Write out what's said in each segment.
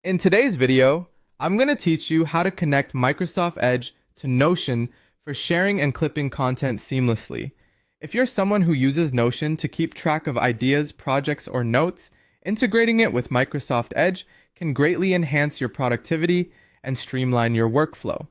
In today's video, I'm going to teach you how to connect Microsoft Edge to Notion for sharing and clipping content seamlessly. If you're someone who uses Notion to keep track of ideas, projects, or notes, integrating it with Microsoft Edge can greatly enhance your productivity and streamline your workflow.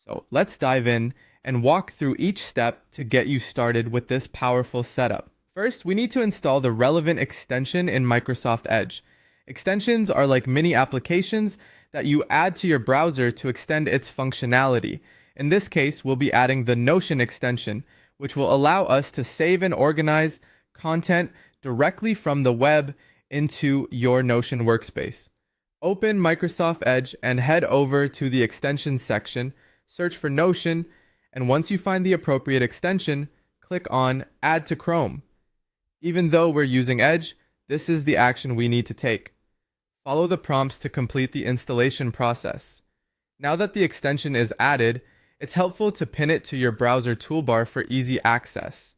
So let's dive in and walk through each step to get you started with this powerful setup. First, we need to install the relevant extension in Microsoft Edge. Extensions are like mini applications that you add to your browser to extend its functionality. In this case, we'll be adding the Notion extension, which will allow us to save and organize content directly from the web into your Notion workspace. Open Microsoft Edge and head over to the extensions section, search for Notion, and once you find the appropriate extension, click on Add to Chrome. Even though we're using Edge, this is the action we need to take. Follow the prompts to complete the installation process. Now that the extension is added, it's helpful to pin it to your browser toolbar for easy access.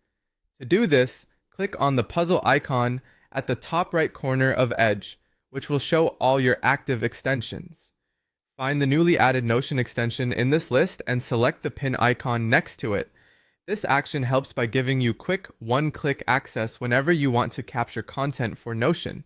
To do this, click on the puzzle icon at the top right corner of Edge, which will show all your active extensions. Find the newly added Notion extension in this list and select the pin icon next to it. This action helps by giving you quick one-click access whenever you want to capture content for Notion.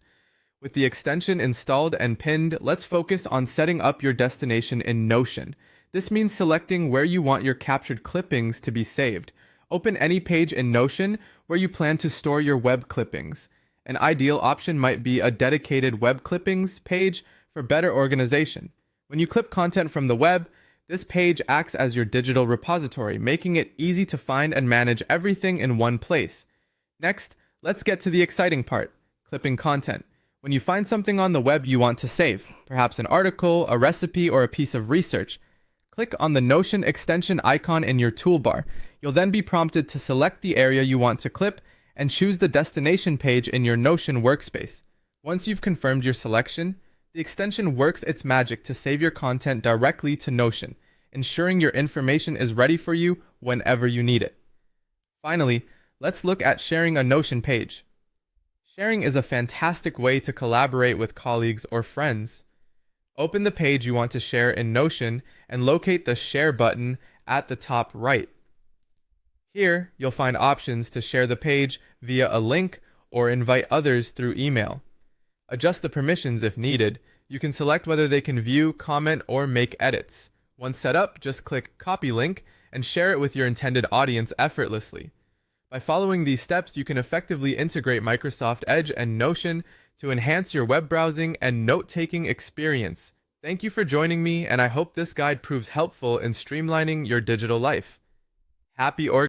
With the extension installed and pinned, let's focus on setting up your destination in Notion. This means selecting where you want your captured clippings to be saved. Open any page in Notion where you plan to store your web clippings. An ideal option might be a dedicated web clippings page for better organization. When you clip content from the web, this page acts as your digital repository, making it easy to find and manage everything in one place. Next, let's get to the exciting part, clipping content. When you find something on the web you want to save, perhaps an article, a recipe, or a piece of research, click on the Notion extension icon in your toolbar. You'll then be prompted to select the area you want to clip and choose the destination page in your Notion workspace. Once you've confirmed your selection, the extension works its magic to save your content directly to Notion, ensuring your information is ready for you whenever you need it. Finally, let's look at sharing a Notion page. Sharing is a fantastic way to collaborate with colleagues or friends. Open the page you want to share in Notion and locate the Share button at the top right. Here, you'll find options to share the page via a link or invite others through email. Adjust the permissions if needed. You can select whether they can view, comment, or make edits. Once set up, just click Copy Link and share it with your intended audience effortlessly. By following these steps, you can effectively integrate Microsoft Edge and Notion to enhance your web browsing and note-taking experience. Thank you for joining me, and I hope this guide proves helpful in streamlining your digital life. Happy